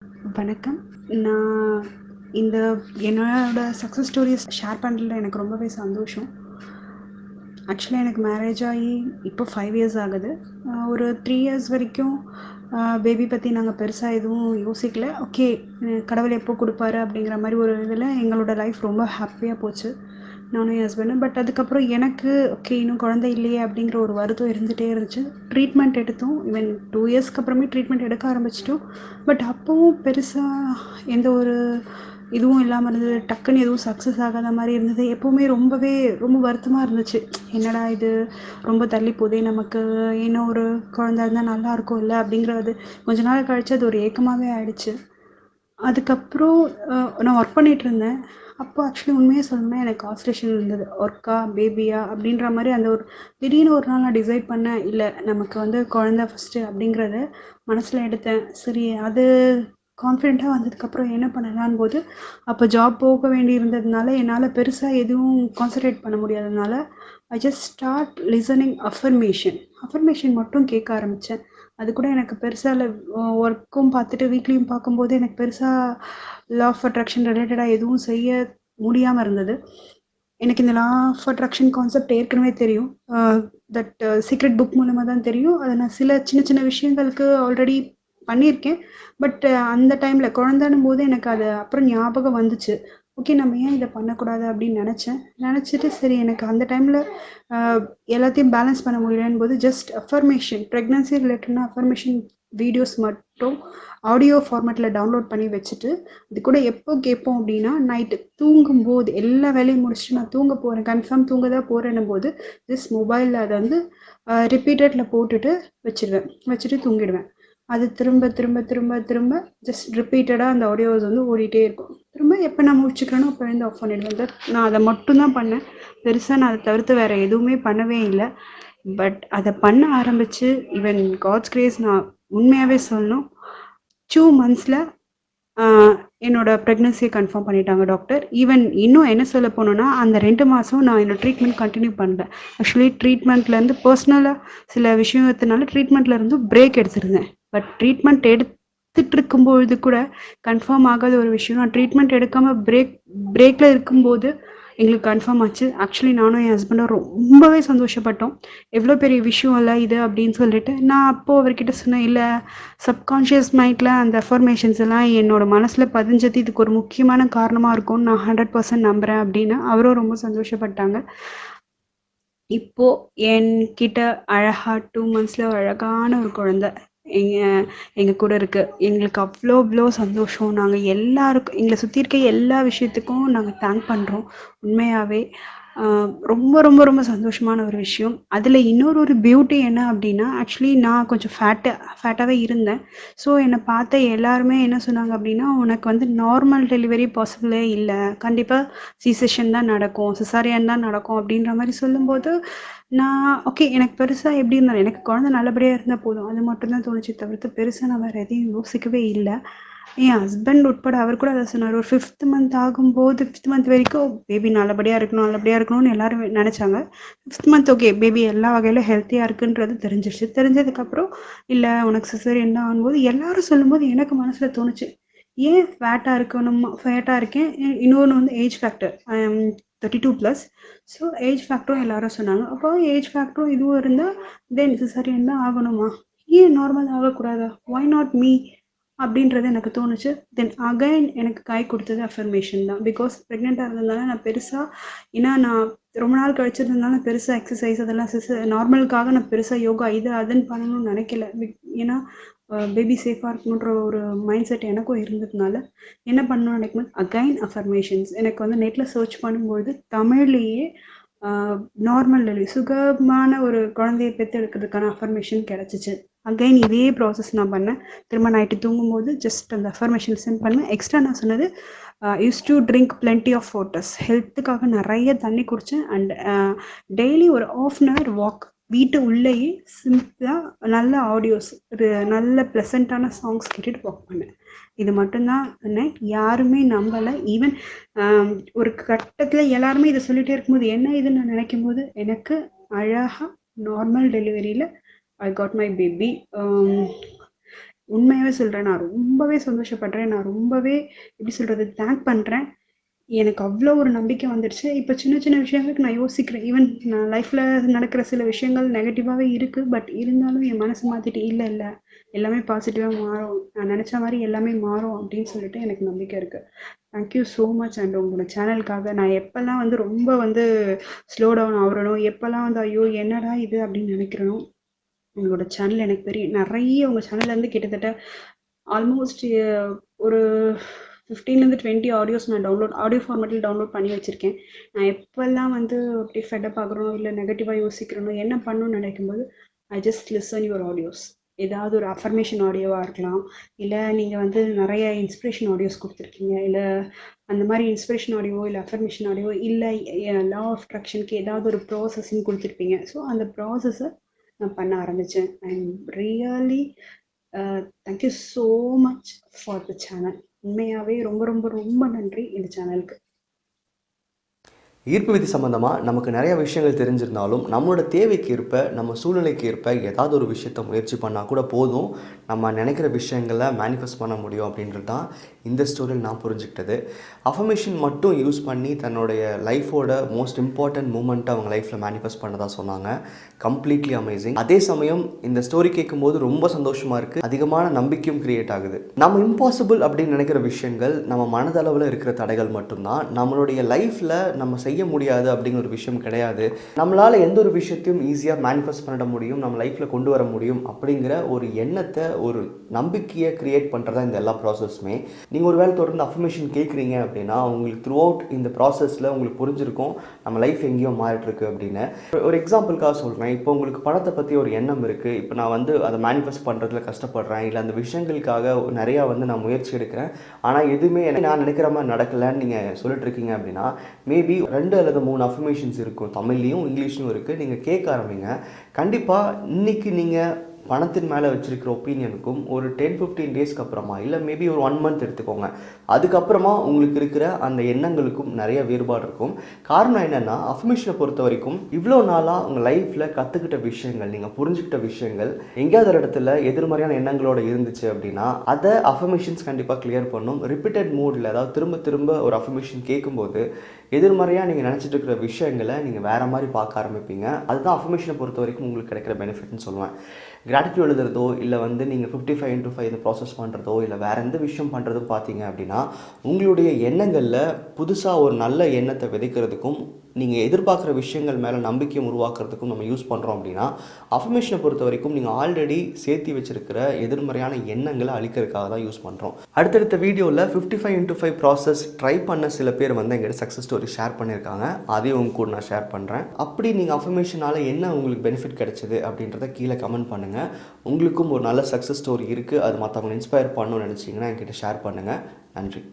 வணக்கம். நான் இந்த என்னோட சக்ஸஸ் ஸ்டோரீஸ் ஷேர் பண்ணுறதுல எனக்கு ரொம்பவே சந்தோஷம். ஆக்சுவலா எனக்கு மேரேஜ் ஆகி இப்போ 5 இயர்ஸ் ஆகுது. ஒரு 3 இயர்ஸ் வரைக்கும் பேபி பற்றி நாங்கள் பெருசாக எதுவும் யோசிக்கல. ஓகே, கடவுள் எப்போ கொடுப்பாரு அப்படிங்கிற மாதிரி ஒரு இதில் எங்களோட லைஃப் ரொம்ப ஹாப்பியாக போச்சு, நானும் என் ஹஸ்பண்டும். பட் அதுக்கப்புறம் எனக்கு ஓகே இன்னும் குழந்தை இல்லையே அப்படிங்கிற ஒரு வருத்தம் இருந்துகிட்டே இருந்துச்சு. ட்ரீட்மெண்ட் எடுத்தோம். ஈவன் 2 இயர்ஸ்க்கு அப்புறமே ட்ரீட்மெண்ட் எடுக்க ஆரம்பிச்சிட்டோம். பட் அப்போவும் பெருசாக எந்த ஒரு இதுவும் இல்லாமல் இருந்தது. டக்குன்னு எதுவும் சக்ஸஸ் ஆகாத மாதிரி இருந்தது. எப்போவுமே ரொம்ப வருத்தமாக இருந்துச்சு. என்னடா இது ரொம்ப தள்ளி போதே, நமக்கு இன்னும் ஒரு குழந்தை இருந்தால் நல்லா இருக்கும் இல்லை அப்படிங்கிறது கொஞ்ச நாள் கழிச்சு அது ஒரு ஏக்கமாகவே ஆயிடுச்சு. அதுக்கப்புறம் நான் ஒர்க் பண்ணிட்டு இருந்தேன். அப்போ ஆக்சுவலி உண்மையாக சொல்லணும்னா எனக்கு கான்சன்ட்ரேஷன் இருந்தது. ஒர்க்கா பேபியா அப்படின்ற மாதிரி அந்த ஒரு திடீர்னு ஒரு நாள் நான் டிசைட் பண்ணேன், இல்லை நமக்கு வந்து குழந்தை ஃபஸ்ட்டு அப்படிங்கிறத மனசில் எடுத்தேன். சரி, அது கான்ஃபிடென்ட்டாக வந்ததுக்கப்புறம் என்ன பண்ணலான்னு போது அப்போ ஜாப் போக வேண்டி இருந்ததுனால என்னால் பெருசாக எதுவும் கான்சன்ட்ரேட் பண்ண முடியாததுனால I just start listening affirmation மட்டும் கேட்க ஆரம்பித்தேன். அது கூட எனக்கு பெருசாக இல்லை. ஒர்க்கும் பார்த்துட்டு வீட்லேயும் பார்க்கும்போது எனக்கு பெருசாக லா ஆஃப் அட்ராக்ஷன் ரிலேட்டடாக எதுவும் செய்ய முடியாமல் இருந்தது. எனக்கு இந்த லா ஆஃப் அட்ராக்ஷன் கான்செப்ட் ஏற்கனவே தெரியும். தட் சீக்ரெட் புக் மூலமாக தான் தெரியும். அதை நான் சில சின்ன சின்ன விஷயங்களுக்கு ஆல்ரெடி பண்ணியிருக்கேன். பட் அந்த டைமில் குழந்தைன்னும் போது எனக்கு அது அப்புறம் ஞாபகம் வந்துச்சு. ஓகே, நம்ம ஏன் இதை பண்ணக்கூடாது அப்படின்னு நினச்சிட்டு சரி, எனக்கு அந்த டைமில் எல்லாத்தையும் பேலன்ஸ் பண்ண முடியலன்னு போது ஜஸ்ட் அஃபர்மேஷன், ப்ரெக்னன்சி ரிலேட்டட்னா அஃபர்மேஷன் வீடியோஸ் மட்டும் ஆடியோ ஃபார்மேட்டில் டவுன்லோட் பண்ணி வச்சுட்டு இது கூட எப்போ கேட்போம் அப்படின்னா நைட்டு தூங்கும்போது எல்லா வேலையும் முடிச்சுட்டு நான் தூங்க போகிறேன், கன்ஃபார்ம் தூங்க தான் போகிறேன்னும் போது ஜஸ்ட் மொபைலில் அதை வந்து ரிப்பீட்டடில் போட்டுட்டு வச்சுட்டு தூங்கிடுவேன். அது திரும்ப திரும்ப திரும்ப திரும்ப ஜஸ்ட் ரிப்பீட்டடாக அந்த ஆடியோஸ் வந்து ஓடிட்டே இருக்கும். திரும்ப எப்போ நான் முடிச்சுக்கிறேனோ அப்போ வந்து ஆஃப் பண்ணிடுவேன். நான் அதை மட்டும்தான் பண்ணேன். பெருசாக நான் அதை தவிர்த்து வேறு எதுவுமே பண்ணவே இல்லை. பட் அதை பண்ண ஆரம்பித்து ஈவன் காட்ஸ் கிரேஸ், நான் உண்மையாகவே சொல்லணும், 2 மந்த்ஸில் என்னோட ப்ரெக்னன்சியை கன்ஃபார்ம் பண்ணிட்டாங்க டாக்டர். ஈவன் இன்னும் என்ன சொல்ல போனோன்னா அந்த 2 மாதம் நான் என்னோட ட்ரீட்மெண்ட் கண்டினியூ பண்ணேன். ஆக்சுவலி ட்ரீட்மெண்ட்லேருந்து பர்சனலாக சில விஷயத்தினால ட்ரீட்மெண்ட்லேருந்து பிரேக் எடுத்திருந்தேன். பட் ட்ரீட்மெண்ட் எடுத்துகிட்டு இருக்கும்பொழுது கூட கன்ஃபார்ம் ஆகாத ஒரு விஷயம், நான் ட்ரீட்மெண்ட் எடுக்காமல் பிரேக்கில் இருக்கும்போது எங்களுக்கு கன்ஃபார்ம் ஆச்சு. ஆக்சுவலி நானும் என் ஹஸ்பண்டும் ரொம்பவே சந்தோஷப்பட்டோம். எவ்வளோ பெரிய விஷயம் இல்லை இது அப்படின்னு சொல்லிட்டு. நான் அப்போது அவர்கிட்ட சொன்னேன், இல்லை சப்கான்ஷியஸ் மைண்டில் அந்த அஃபர்மேஷன்ஸ் எல்லாம் என்னோட மனசில் பதிஞ்சது இதுக்கு ஒரு முக்கியமான காரணமாக இருக்கும்னு நான் 100% நம்புகிறேன் அப்படின்னு அவரும் ரொம்ப சந்தோஷப்பட்டாங்க. இப்போது என்கிட்ட அழகாக 2 மந்த்ஸில் ஒரு அழகான ஒரு குழந்தை எங்கள் கூட இருக்குது. எங்களுக்கு அவ்வளோ சந்தோஷம். நாங்கள் எல்லாருக்கும், எங்களை சுற்றி இருக்க எல்லா விஷயத்துக்கும் நாங்கள் தேங்க் பண்ணுறோம். உண்மையாகவே ரொம்ப ரொம்ப ரொம்ப சந்தோஷமான ஒரு விஷயம். அதில் இன்னொரு பியூட்டி என்ன அப்படின்னா, ஆக்சுவலி நான் கொஞ்சம் ஃபேட்டாகவே இருந்தேன். ஸோ என்னை பார்த்த எல்லாருமே என்ன சொன்னாங்க அப்படின்னா, உனக்கு வந்து நார்மல் டெலிவரி பாசிபிளே இல்லை, கண்டிப்பாக சிசெஷன் தான் நடக்கும், சிசேரியன் தான் நடக்கும் அப்படின்ற மாதிரி சொல்லும்போது நான் ஓகே, எனக்கு பெருசாக எப்படி இருந்தாலும் எனக்கு குழந்தை நல்லபடியாக இருந்தால் போதும், அது மட்டும்தான் தோணுச்சு தவிர்த்து பெருசாக நான் வேறு எதையும் யோசிக்கவே இல்லை. என் ஹஸ்பண்ட் உட்பட அவர் கூட அதை சொன்னார். ஒரு 5th மந்த் ஆகும்போது 5th மந்த் வரைக்கும் பேபி நல்லபடியாக இருக்கணும்னு எல்லாரும் நினச்சாங்க. 5th மந்த் ஓகே, பேபி எல்லா வகையிலும் ஹெல்த்தியாக இருக்குன்றது தெரிஞ்சிருச்சு. தெரிஞ்சதுக்கப்புறம் இல்லை உனக்கு சிசேரியன் தான் ஆகும்போது எல்லாரும் சொல்லும்போது எனக்கு மனசில் தோணுச்சு, ஏன் ஃபேட்டாக இருக்கேன். இன்னொன்று வந்து age factor, I am 32+. So age ஃபேக்டரும் எல்லாரும் சொன்னாங்க. அப்போ ஏஜ் ஃபேக்டரும் இதுவும் இருந்தால் தென் சிசேரியன் தான் ஆகணுமா, ஏன் நார்மல் ஆகக்கூடாதா, ஒய் நாட் மீ அப்படின்றது எனக்கு தோணுச்சு. தென் அகைன் எனக்கு கை கொடுத்தது அஃபர்மேஷன் தான். பிகாஸ் ப்ரெக்னெண்ட்டாக இருந்ததுனால நான் பெருசாக, ஏன்னா நான் ரொம்ப நாள் கழிச்சிருந்ததுனால பெருசாக எக்ஸசைஸ் அதெல்லாம் நார்மலுக்காக நான் பெருசாக யோகா இது அதுன்னு பண்ணணும்னு நினைக்கல. ஏன்னா பேபி சேஃபாக இருக்கணுன்ற ஒரு மைண்ட் செட் எனக்கும் இருந்ததுனால என்ன பண்ணணும்னு நினைக்கும்போது அகைன் அஃபர்மேஷன்ஸ் எனக்கு வந்து நெட்டில் சர்ச் பண்ணும்பொழுது தமிழ்லேயே நார்மல் டெலிவரி, சுகமான ஒரு குழந்தையை பெற்றெடுக்கிறதுக்கான அஃபர்மேஷன் கிடச்சிச்சு. அகைன் இதே ப்ராசஸ் நான் பண்ணேன். திரும்ப நைட்டு தூங்கும்போது ஜஸ்ட் அந்த அஃபர்மேஷன் சென்ட் பண்ணேன். எக்ஸ்ட்ரா நான் சொன்னது, use to drink plenty of waters, ஹெல்த்துக்காக நிறைய தண்ணி குடித்தேன். அண்ட் டெய்லி ஒரு 1/2 hour வாக், வீட்டு உள்ளேயே சிம்பிளாக நல்ல ஆடியோஸ், ஒரு நல்ல ப்ளசண்ட்டான சாங்ஸ் கேட்டுட்டு வாக் பண்ணேன். இது மட்டும்தான் சொன்னேன். யாருமே நம்பலை. ஈவன் ஒரு கட்டத்தில் எல்லாருமே இதை சொல்லிகிட்டே இருக்கும்போது என்ன இதுன்னு நான் நினைக்கும் போது எனக்கு அழகாக நார்மல் டெலிவரியில் ஐ காட் மை பேபி. உண்மையாவே சொல்றேன். நான் ரொம்பவே சந்தோஷப்படுறேன். நான் ரொம்பவே எப்படி சொல்றது? தேங்க் பண்றேன். எனக்கு அவ்ளோ ஒரு நம்பிக்கை வந்துடுச்சு. இப்ப சின்ன சின்ன விஷயங்களுக்கு நான் யோசிக்கிறேன். ஈவன் நான் லைஃப்ல நடக்கிற சில விஷயங்கள் நெகட்டிவாவே இருக்கு. பட் இருந்தாலும் என் மனச மாத்திட்டு, இல்ல இல்ல எல்லாமே பாசிட்டிவா மாறும். நான் நெனச்ச மாரி எல்லாமே மாறும் அப்படின்னு சொல்லிட்டு எனக்கு நம்பிக்கை இருக்கு. Thank you so much. And உங்களோட சேனலுக்காக நான் எப்பலாம் வந்து ரொம்ப வந்து ஸ்லோ டவுன் ஆகுறேனோ, எப்பலாம் வந்து ஐயோ! என்னடா இது அப்படின்னு நெனைக்கிறேனோ, உங்களோட சேனல் எனக்கு பெரிய நெறைய உங்க சேனல்லேருந்து கிட்டத்தட்ட ஆல்மோஸ்ட் ஒரு 15லேருந்து 20 ஆடியோஸ் நான் ஆடியோ ஃபார்மேட்டில் டவுன்லோட் பண்ணி வச்சுருக்கேன். நான் எப்போல்லாம் வந்து அப்படியே ஃபெட்டப் ஆகுறேனோ, இல்லை நெகட்டிவாக யோசிக்கிறேனோ, என்ன பண்ணணும்னு நினைக்கும்போது, I just listen your audios. ஏதாவது ஒரு அஃபர்மேஷன் ஆடியோவாக இருக்கலாம், இல்லை நீங்கள் வந்து நிறைய இன்ஸ்பிரேஷன் ஆடியோஸ் கொடுத்துருக்கீங்க, இல்லை அந்த மாதிரி இன்ஸ்பிரேஷன் ஆடியோ, இல்லை அஃபர்மேஷன் ஆடியோ, இல்லை லா ஆஃப் அட்ராக்ஷனுக்கு ஏதாவது ஒரு ப்ராசஸ்ன்னு கொடுத்துருப்பீங்க. ஸோ அந்த ப்ராசஸை நான் பண்ண ஆரம்பித்தேன். I am really thank you so much for the channel. உண்மையாகவே ரொம்ப ரொம்ப ரொம்ப நன்றி இந்த சேனலுக்கு. ஈர்ப்பு விதி சம்மந்தமாக நமக்கு நிறைய விஷயங்கள் தெரிஞ்சிருந்தாலும் நம்மளோட தேவைக்கு ஏற்ப நம்ம சூழ்நிலைக்கு ஏற்ப ஏதாவது ஒரு விஷயத்தை முயற்சி பண்ணால் கூட போதும், நம்ம நினைக்கிற விஷயங்களை மேனிஃபெஸ்ட் பண்ண முடியும் அப்படின்றது தான் இந்த ஸ்டோரியில் நான் புரிஞ்சுக்கிட்டது. அஃபர்மேஷன் மட்டும் யூஸ் பண்ணி தன்னுடைய லைஃபோட மோஸ்ட் இம்பார்ட்டன்ட் மூமெண்ட்டை அவங்க லைஃப்பில் மேனிஃபெஸ்ட் பண்ணதாக சொன்னாங்க. Completely amazing. அதே சமயம் இந்த ஸ்டோரி கேட்கும்போது ரொம்ப சந்தோஷமாக இருக்குது, அதிகமான நம்பிக்கையும் கிரியேட் ஆகுது. நம்ம இம்பாசிபிள் அப்படின்னு நினைக்கிற விஷயங்கள் நம்ம மனதளவில் இருக்கிற தடைகள் மட்டும்தான். நம்மளுடைய லைஃப்பில் நம்ம செய்ய முடியாது அப்படிங்கிற ஒரு விஷயம் கிடையாது. நம்மளால் எந்த ஒரு விஷயத்தையும் ஈஸியாக மேனிஃபெஸ்ட் பண்ண முடியும், நம்ம லைஃப்பில் கொண்டு வர முடியும் அப்படிங்கிற ஒரு எண்ணத்தை, ஒரு நம்பிக்கையை கிரியேட் பண்ணுறதா இந்த எல்லா ப்ராசஸுமே. நீங்கள் ஒரு வேளை தொடர்ந்து அஃபர்மேஷன் கேட்குறீங்க அப்படின்னா உங்களுக்கு த்ரூ அவுட் இந்த ப்ராசஸில் உங்களுக்கு புரிஞ்சிருக்கும் நம்ம லைஃப் எங்கேயோ மாறிட்டுருக்கு அப்படின்னு. ஒரு எக்ஸாம்பிளுக்காக சொல்கிறேன். இப்போ உங்களுக்கு பணத்தை பற்றி ஒரு எண்ணம் இருக்குது, இப்போ நான் வந்து அதை மேனிஃபெஸ்ட் பண்ணுறதுல கஷ்டப்படுறேன், இல்லை அந்த விஷயங்களுக்காக நிறையா வந்து நான் முயற்சி எடுக்கிறேன், ஆனால் எதுவுமே நான் நினைக்கிற மாதிரி நடக்கலைன்னு நீங்கள் சொல்லிட்டு இருக்கீங்க அப்படின்னா, மேபி 2 அல்லது 3 அஃபர்மேஷன்ஸ் இருக்கும், தமிழ்லையும் இங்கிலீஷ்லையும் இருக்குது. நீங்கள் கேட்க ஆரம்பிங்க. கண்டிப்பாக இன்றைக்கி நீங்கள் பணத்தின் மேலே வச்சுருக்கிற ஒப்பீனியனுக்கும் ஒரு 10-15 டேஸ்க்கு அப்புறமா, இல்லை மேபி ஒரு 1 மந்த் எடுத்துக்கோங்க, அதுக்கப்புறமா உங்களுக்கு இருக்கிற அந்த எண்ணங்களுக்கும் நிறைய வேறுபாடு இருக்கும். காரணம் என்னென்னா, அஃபர்மேஷனை பொறுத்த வரைக்கும் இவ்வளோ நாளாக உங்கள் லைஃப்பில் கற்றுக்கிட்ட விஷயங்கள், நீங்கள் புரிஞ்சுக்கிட்ட விஷயங்கள் எங்கேயாவது ஒரு இடத்துல எதிர்மறையான எண்ணங்களோடு இருந்துச்சு அப்படின்னா அதை அஃபர்மேஷன்ஸ் கண்டிப்பாக கிளியர் பண்ணும். ரிப்பீட்டட் மூடில், அதாவது திரும்ப திரும்ப ஒரு அஃபர்மேஷன் கேட்கும்போது எதிர்மறையாக நீங்கள் நினச்சிட்டு இருக்கிற விஷயங்களை நீங்கள் வேறு மாதிரி பார்க்க ஆரம்பிப்பீங்க. அதுதான் அஃபர்மேஷனை பொறுத்த வரைக்கும் உங்களுக்கு கிடைக்கிற பெனிஃபிட்னு சொல்லுவேன். கிராட்டிடியூட் எழுதுறதோ, இல்லை வந்து நீங்கள் 55x5 இந்த ப்ராசஸ் பண்ணுறதோ, இல்லை வேறு எந்த விஷயம் பண்ணுறதும் பார்த்தீங்க அப்படின்னா உங்களுடைய எண்ணங்களில் புதுசாக ஒரு நல்ல எண்ணத்தை விதைக்கிறதுக்கும் நீங்கள் எதிர்பார்க்குற விஷயங்கள் மேலே நம்பிக்கையை உருவாக்குறதுக்கும் நம்ம யூஸ் பண்ணுறோம். அப்படின்னா அஃபர்மேஷனை பொறுத்த வரைக்கும் நீங்கள் ஆல்ரெடி சேர்த்து வச்சிருக்கிற எதிர்மறையான எண்ணங்களை அழிக்கிறதுக்காக தான் யூஸ் பண்ணுறோம். அடுத்தடுத்த வீடியோவில் 55x5 ப்ராசஸ் ட்ரை பண்ண சில பேர் வந்து எங்கிட்ட சக்ஸஸ் ஸ்டோரி ஷேர் பண்ணியிருக்காங்க, அதையும் உங்க கூட நான் ஷேர் பண்ணுறேன். அப்படி நீங்கள் அஃபர்மேஷனால் என்ன உங்களுக்கு பெனிஃபிட் கிடைச்சது அப்படின்றத கீழே கமெண்ட் பண்ணுங்கள். உங்களுக்கும் ஒரு நல்ல சக்ஸஸ் ஸ்டோரி இருக்குது, அது மற்றவங்க இன்ஸ்பயர் பண்ணணும்னு நினச்சிங்கன்னா என்கிட்ட ஷேர் பண்ணுங்கள். நன்றி.